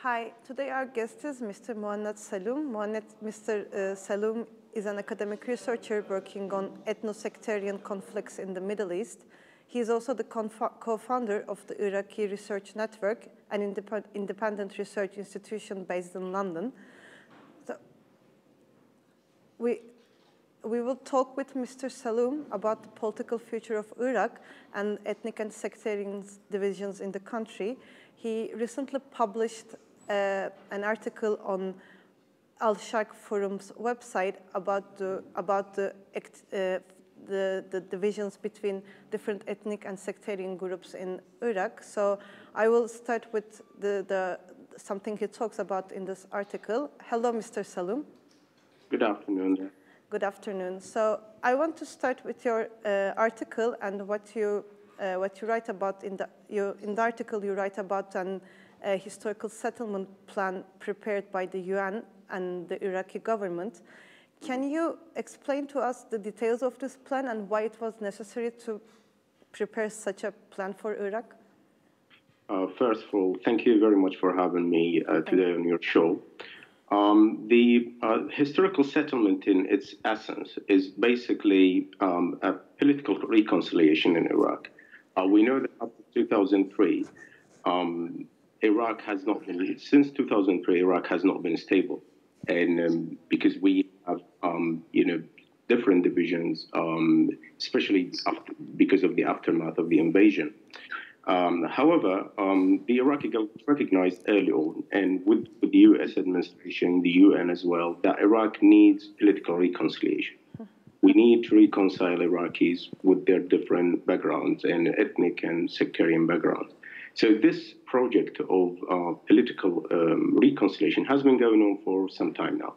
Hi, today our guest is Mr. Muhanad Seloom. Mr. Seloom is an academic researcher working on ethno-sectarian conflicts in the Middle East. He is also the co-founder of the Iraqi Research Network, an independent research institution based in London. So we will talk with Mr. Seloom about the political future of Iraq and ethnic and sectarian divisions in the country. He recently published an article on Al-Sharq Forum's website about the divisions between different ethnic and sectarian groups in Iraq. So I will start with something he talks about in this article. Hello, Mr. Seloom. Good afternoon. Good afternoon. So I want to start with your article and what you write about in the article. You write about a historical settlement plan prepared by the UN and the Iraqi government. Can you explain to us the details of this plan and why it was necessary to prepare such a plan for Iraq? First of all, thank you very much for having me today on your show. The historical settlement in its essence is basically a political reconciliation in Iraq. We know that after 2003, Iraq has not been, since 2003, Iraq has not been stable. And because we have, different divisions, especially because of the aftermath of the invasion. However, the Iraqi government recognized early on, and with the U.S. administration, the UN as well, that Iraq needs political reconciliation. We need to reconcile Iraqis with their different backgrounds and ethnic and sectarian backgrounds. So this project of political reconciliation has been going on for some time now.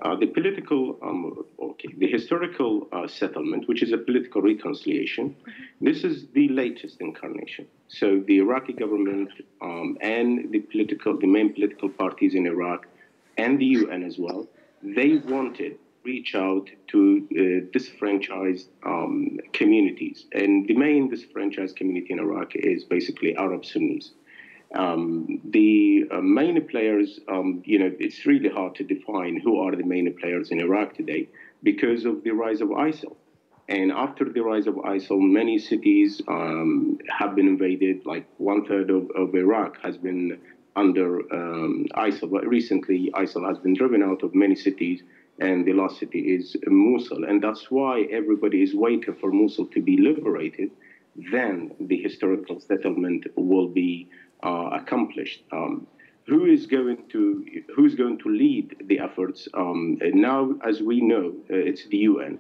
The historical settlement, which is a political reconciliation, this is the latest incarnation. So the Iraqi government and the main political parties in Iraq and the UN as well, they wanted to reach out to disfranchised communities. And the main disfranchised community in Iraq is basically Arab Sunnis. The main players, it's really hard to define who are the main players in Iraq today because of the rise of ISIL. And after the rise of ISIL, many cities have been invaded, like 1/3 of Iraq has been under ISIL. But recently, ISIL has been driven out of many cities, and the last city is Mosul. And that's why everybody is waiting for Mosul to be liberated. Then the historical settlement will be accomplished. Who's going to lead the efforts? Now, as we know, it's the UN,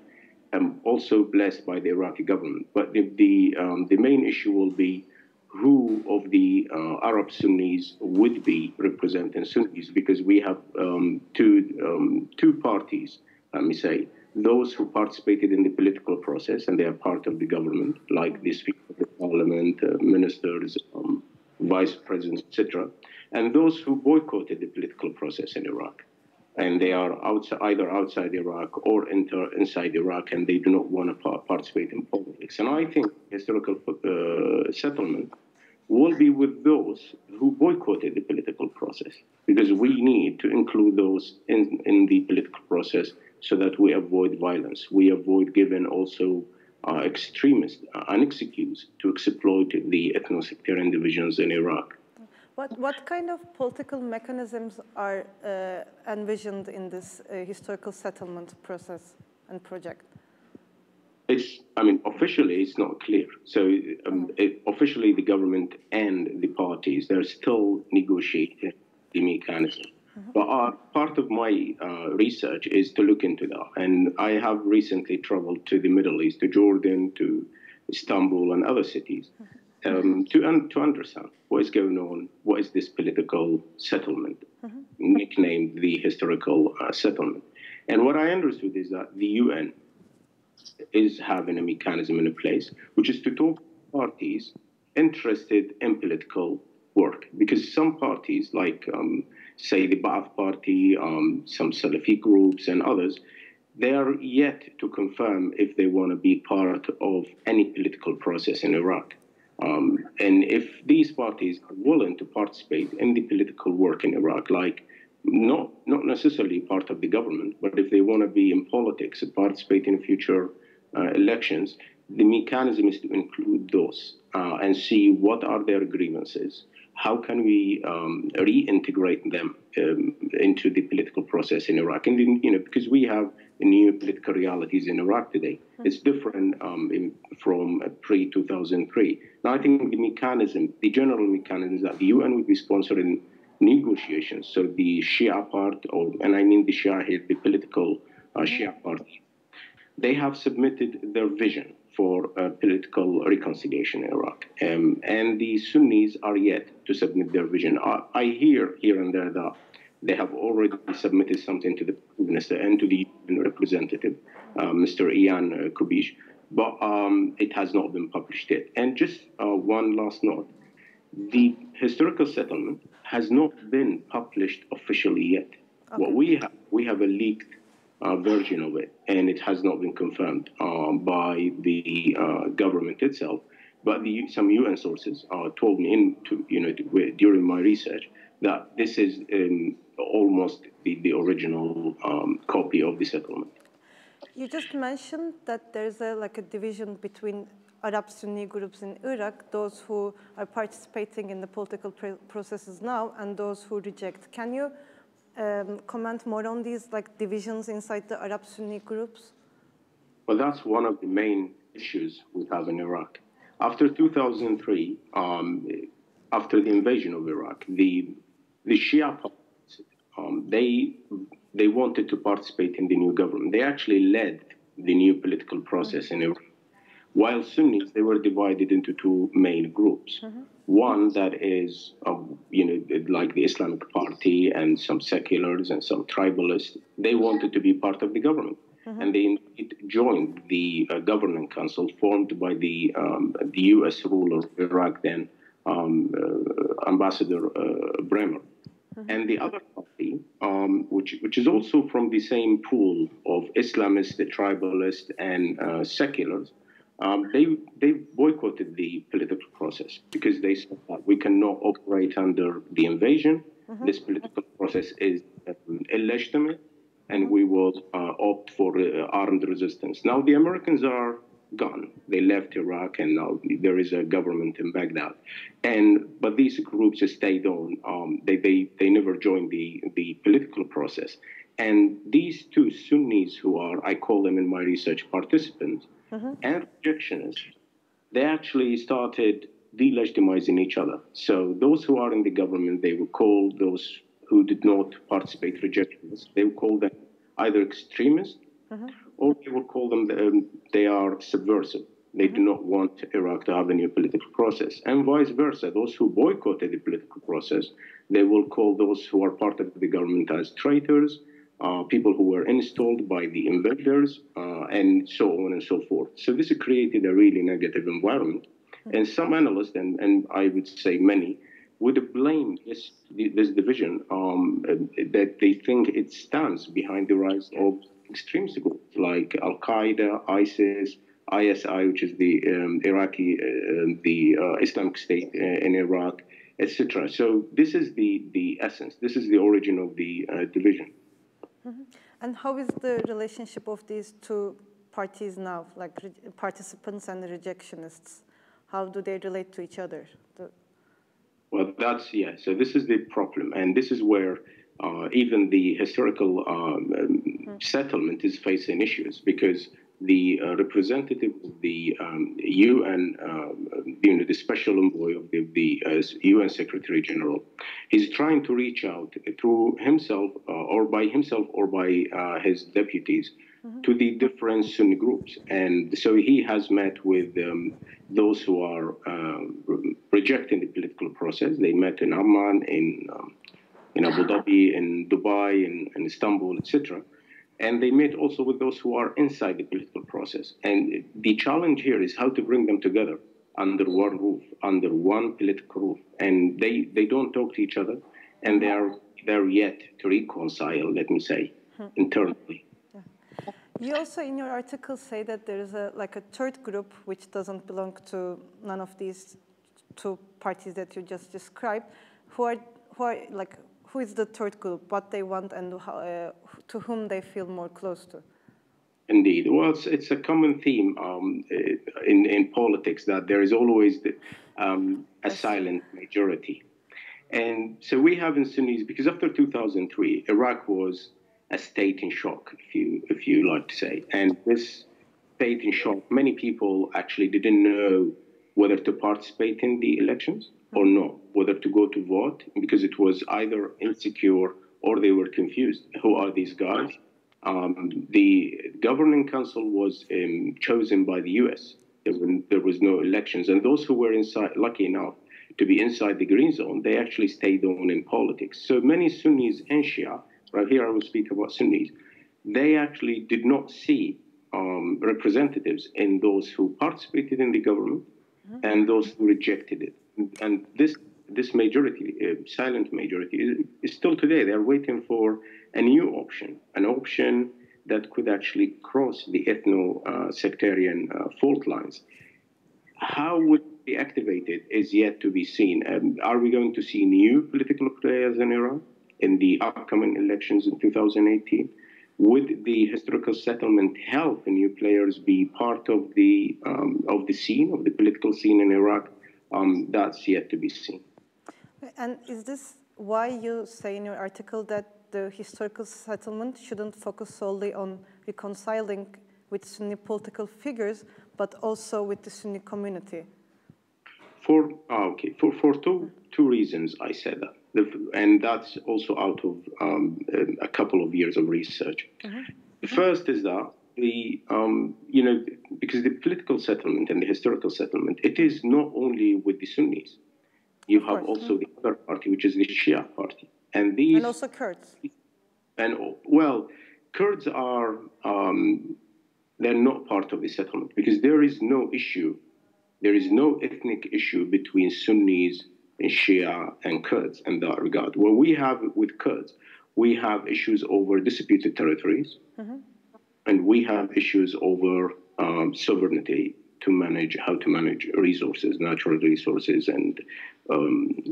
also blessed by the Iraqi government. But the main issue will be who of the Arab Sunnis would be representing Sunnis, because we have two parties, let me say, those who participated in the political process and they are part of the government, like the Speaker of the Parliament, ministers, vice presidents, etc., and those who boycotted the political process in Iraq. And they are either outside Iraq or inside Iraq, and they do not want to participate in politics. And I think historical settlement will be with those who boycotted the political process, because we need to include those in the political process so that we avoid violence. We avoid giving also extremists an excuse to exploit the ethno-sectarian divisions in Iraq. What kind of political mechanisms are envisioned in this historical settlement process and project? Officially, it's not clear. So officially, the government and the parties, they're still negotiating the mechanism. But part of my research is to look into that. And I have recently traveled to the Middle East, to Jordan, to Istanbul and other cities, to understand what is going on, what is this political settlement, nicknamed the historical settlement. And what I understood is that the UN is having a mechanism in place, which is to talk to parties interested in political work. Because some parties, like, say, the Ba'ath Party, some Salafi groups and others, they are yet to confirm if they want to be part of any political process in Iraq. And if these parties are willing to participate in the political work in Iraq, like not necessarily part of the government, but if they want to be in politics and participate in future elections, the mechanism is to include those and see what are their grievances. How can we reintegrate them into the political process in Iraq? And then, because we have new political realities in Iraq today, it's different from pre-2003. Now, I think the general mechanism is that the UN would be sponsoring negotiations. So the Shia part, and I mean the Shia here, the political Shia party, they have submitted their vision for political reconciliation in Iraq. And the Sunnis are yet to submit their vision. I hear here and there that they have already submitted something to the minister and to the representative, Mr. Ian Kubish, but it has not been published yet. And just one last note, the historical settlement has not been published officially yet. Okay. What we have a leaked version of it, and it has not been confirmed by the government itself. But some UN sources told me during my research that this is almost the original copy of the settlement. You just mentioned that there's a division between Arab Sunni groups in Iraq, those who are participating in the political processes now and those who reject. Can you comment more on these divisions inside the Arab Sunni groups? Well, that's one of the main issues we have in Iraq. After 2003, after the invasion of Iraq, the Shia parties, they wanted to participate in the new government. They actually led the new political process in Iraq. While Sunnis, they were divided into two main groups. One that is, like the Islamic Party and some seculars and some tribalists. They wanted to be part of the government. And they joined the governing council formed by the U.S. ruler of Iraq then, Ambassador Bremer. And the other party, which is also from the same pool of Islamists, the tribalists, and seculars, they boycotted the political process because they said that we cannot operate under the invasion. This political process is illegitimate, and we will opt for armed resistance. Now, the Americans are gone. They left Iraq, and now there is a government in Baghdad. But these groups stayed on. They never joined the political process. And these two Sunnis who are, I call them in my research, participants and rejectionists, they actually started delegitimizing each other. So those who are in the government, they will call those who did not participate rejectionists. They will call them either extremists or they will call them, they are subversive. They do not want Iraq to have a new political process. And vice versa, those who boycotted the political process, they will call those who are part of the government as traitors, people who were installed by the invaders, and so on and so forth. So this created a really negative environment. And some analysts, and I would say many, would blame this division that they think it stands behind the rise of extremist groups like Al-Qaeda, ISIS, ISI, which is the Iraqi, the Islamic State in Iraq, etc. So this is the essence. This is the origin of the division. And how is the relationship of these two parties now, like participants and rejectionists? How do they relate to each other? Well, so this is the problem. And this is where even the historical settlement is facing issues because the representative of the UN, the special envoy of the UN Secretary General, is trying to reach out through himself or by his deputies to the different Sunni groups. And so he has met with those who are rejecting the political process. They met in Amman, in Abu Dhabi, in Dubai, in Istanbul, etc. And they met also with those who are inside the political process. And the challenge here is how to bring them together under one roof, under one political roof. And they don't talk to each other, and they're yet to reconcile, let me say, internally. You also, in your article, say that there is a third group which doesn't belong to none of these two parties that you just described, who is the third group, what they want, and how, to whom they feel more close to? Indeed. Well, it's a common theme in politics that there is always a silent majority. And so we have in Sunnis, because after 2003, Iraq was a state in shock, if you like to say. And this state in shock, many people actually didn't know whether to participate in the elections or not, whether to go to vote, because it was either insecure or they were confused. Who are these guys? The governing council was chosen by the U.S. There was no elections. And those who were inside, lucky enough to be inside the green zone, they actually stayed on in politics. So many Sunnis and Shia, right here I will speak about Sunnis, they actually did not see representatives in those who participated in the government and those who rejected it. And this majority, silent majority, is still today. They're waiting for a new option, an option that could actually cross the ethno-sectarian fault lines. How would it be activated is yet to be seen. Are we going to see new political players in Iran in the upcoming elections in 2018? Would the historical settlement help new players be part of the scene, of the political scene in Iraq? That's yet to be seen. And is this why you say in your article that the historical settlement shouldn't focus solely on reconciling with Sunni political figures, but also with the Sunni community? For two reasons I said that. And that's also out of a couple of years of research. The first is that because the political settlement and the historical settlement, it is not only with the Sunnis. You have also the other party, which is the Shia party. And also Kurds. And well, Kurds are, they're not part of the settlement because there is no issue. There is no ethnic issue between Sunnis and Shia and Kurds in that regard. What we have with Kurds, we have issues over disputed territories, and we have issues over sovereignty how to manage resources, natural resources, and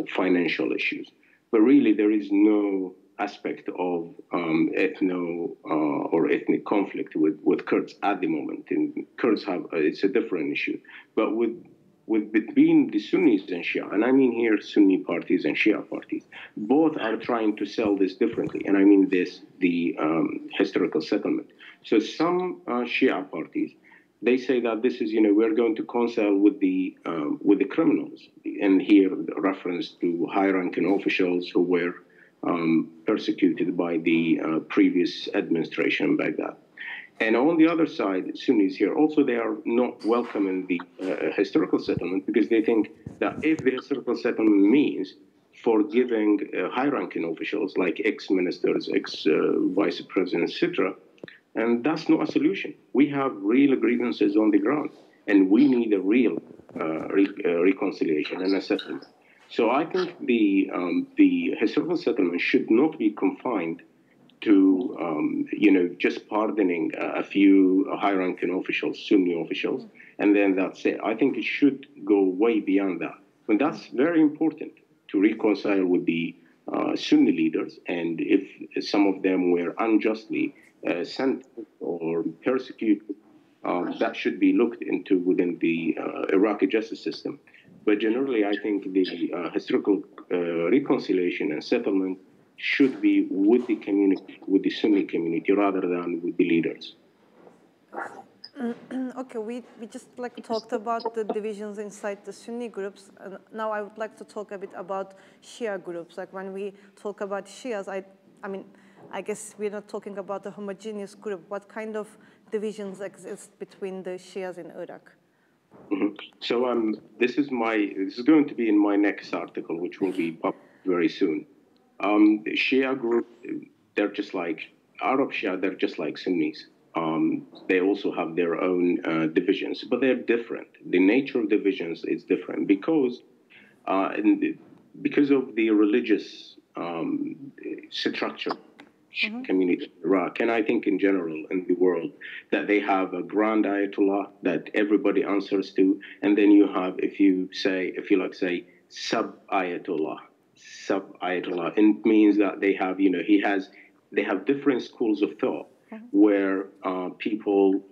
financial issues. But really, there is no aspect of or ethnic conflict with Kurds at the moment. And Kurds it's a different issue. But between the Sunnis and Shia, and I mean here Sunni parties and Shia parties, both are trying to sell this differently. And I mean the historical settlement. So some Shia parties, they say that this is, we're going to reconcile with the criminals. And here reference to high-ranking officials who were persecuted by the previous administration back then. And on the other side, Sunnis here, also they are not welcoming the historical settlement because they think that if the historical settlement means forgiving high-ranking officials like ex-ministers, ex-vice presidents, etc., and that's not a solution. We have real grievances on the ground, and we need a real reconciliation and a settlement. So I think the historical settlement should not be confined to just pardoning a few high-ranking officials, Sunni officials, and then that's it. I think it should go way beyond that. And that's very important to reconcile with the Sunni leaders. And if some of them were unjustly sentenced or persecuted, that should be looked into within the Iraqi justice system. But generally, I think the historical reconciliation and settlement should be with the community, with the Sunni community, rather than with the leaders. Okay, we just talked about the divisions inside the Sunni groups, and now I would like to talk a bit about Shia groups. Like when we talk about Shias, I guess we're not talking about a homogeneous group. What kind of divisions exist between the Shias in Iraq? So this is going to be in my next article, which will be published very soon. The Shia group, they're just like Arab Shia. They're just like Sunnis. They also have their own divisions, but they're different. The nature of divisions is different because of the religious structure community in Iraq, and I think in general in the world, that they have a grand Ayatollah that everybody answers to, and then you have, if you like say, sub-Ayatollah, and it means that they have, they have different schools of thought where people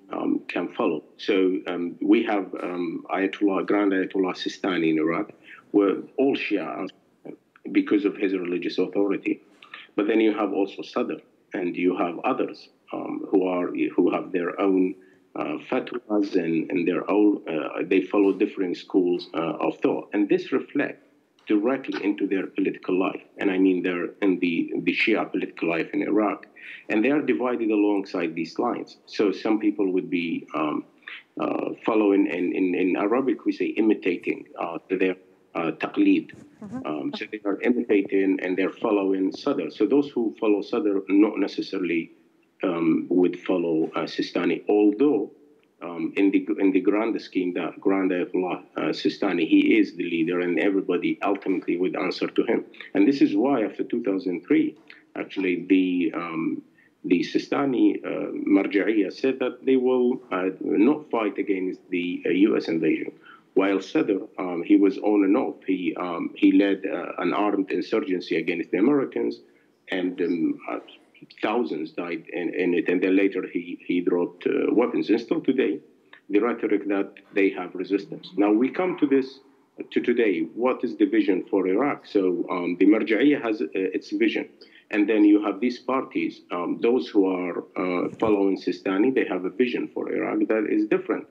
can follow. So we have Grand Ayatollah Sistani in Iraq, where all Shia because of his religious authority. But then you have also Sadr, and you have others who have their own fatwas and their own. They follow different schools of thought, and this reflects directly into their political life. And I mean, they're in the Shia political life in Iraq, and they are divided alongside these lines. So some people would be following, and in Arabic we say imitating their taqlid. So they are imitating and they're following Sadr. So those who follow Sadr not necessarily would follow Sistani, although in the grand scheme, that Grand Ayatollah Sistani, he is the leader, and everybody ultimately would answer to him. And this is why after 2003, actually the Sistani Marja'iyya said that they will not fight against the U.S. invasion. While Sadr, he was on and off. He led an armed insurgency against the Americans, and thousands died in it. And then later he dropped weapons. And still today, the rhetoric that they have resistance. Now we come to today. What is the vision for Iraq? So the Marja'iyya has its vision. And then you have these parties, those who are following Sistani, they have a vision for Iraq that is different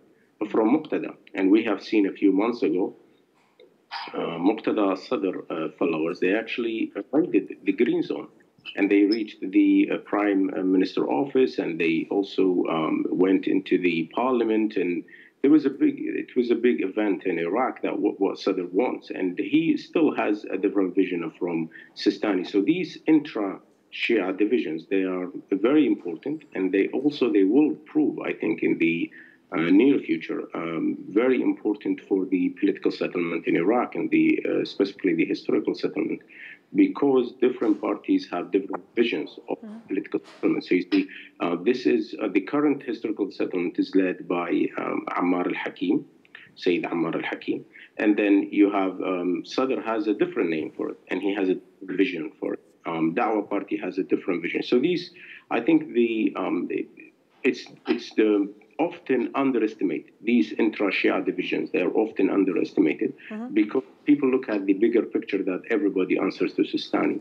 from Muqtada. And we have seen a few months ago, Muqtada Sadr followers, they actually raided the Green Zone, and they reached the Prime Minister office, and they also went into the parliament, and it was a big event in Iraq, that what Sadr wants, and he still has a different vision from Sistani. So these intra-Shia divisions, they are very important, and they will prove, I think, in the near future, very important for the political settlement in Iraq, and specifically the historical settlement, because different parties have different visions of political settlement. So you see, this is the current historical settlement is led by Ammar al-Hakim, Sayyid Ammar al-Hakim, and then you have Sadr has a different name for it, and he has a vision for it. Dawah party has a different vision. So these, I think, it's the often underestimated. These intra-Shia divisions, they are often underestimated because people look at the bigger picture that everybody answers to Sistani.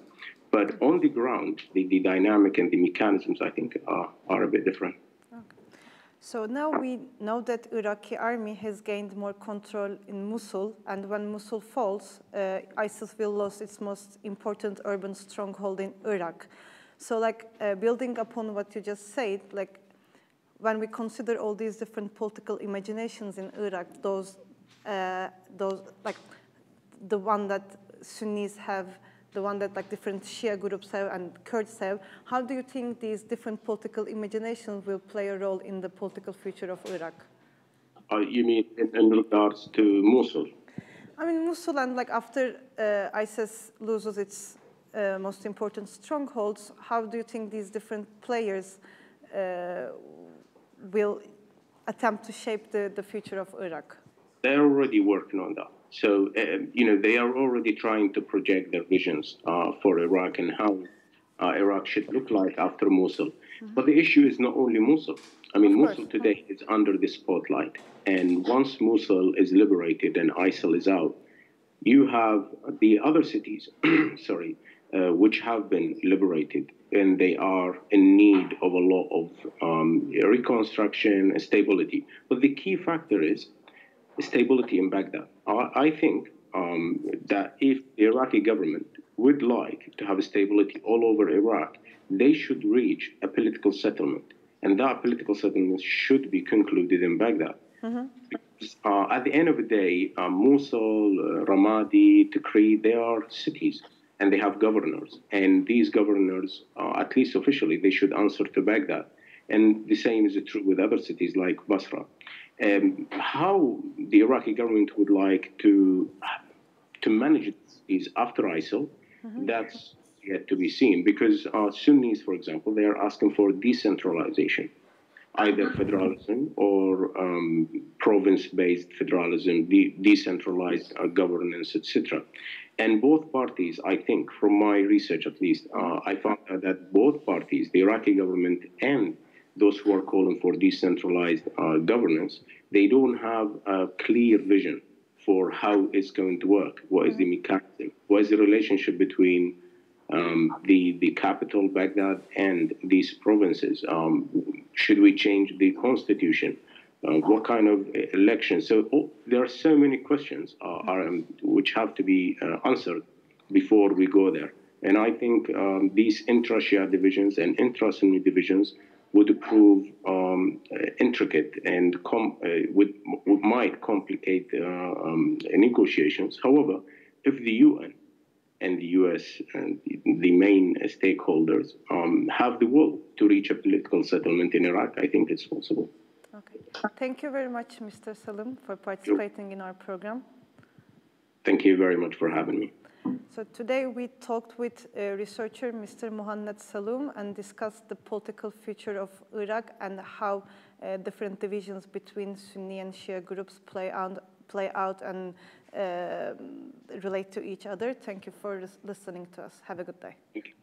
But on the ground, the dynamic and the mechanisms, I think, are a bit different. Okay. So now we know that Iraqi army has gained more control in Mosul, and when Mosul falls, ISIS will lose its most important urban stronghold in Iraq. So building upon what you just said, when we consider all these different political imaginations in Iraq, those like the one that Sunnis have, the one that different Shia groups have and Kurds have, how do you think these different political imaginations will play a role in the political future of Iraq? You mean in regards to Mosul? I mean Mosul, and after ISIS loses its most important strongholds, how do you think these different players will attempt to shape the future of Iraq? They're already working on that. So, they are already trying to project their visions for Iraq and how Iraq should look like after Mosul. But the issue is not only Mosul. I mean, Mosul today is under the spotlight. And once Mosul is liberated and ISIL is out, you have the other cities, which have been liberated, and they are in need of a lot of reconstruction and stability. But the key factor is stability in Baghdad. I think that if the Iraqi government would like to have stability all over Iraq, they should reach a political settlement. And that political settlement should be concluded in Baghdad. Because, at the end of the day, Mosul, Ramadi, Tikrit, they are cities, and they have governors. And these governors, at least officially, they should answer to Baghdad. And the same is true with other cities like Basra. How the Iraqi government would like to manage these after ISIL, that's yet to be seen, because Sunnis, for example, they are asking for decentralization, either federalism or province-based federalism, decentralized governance, etc. And both parties, I think, from my research at least, I found that both parties, the Iraqi government and those who are calling for decentralized governance, they don't have a clear vision for how it's going to work. What is the mechanism? What is the relationship between the capital, Baghdad, and these provinces? Should we change the constitution? What kind of elections? So there are so many questions which have to be answered before we go there. And I think these intra-Shia divisions and intra-Sunni divisions would prove intricate and might complicate negotiations. However, if the UN and the US and the main stakeholders have the will to reach a political settlement in Iraq, I think it's possible. Okay. Thank you very much, Mr. Seloom, for participating in our program. Thank you very much for having me. So today we talked with researcher Mr. Muhanad Seloom and discussed the political future of Iraq and how different divisions between Sunni and Shia groups play out and relate to each other. Thank you for listening to us. Have a good day. Thank you.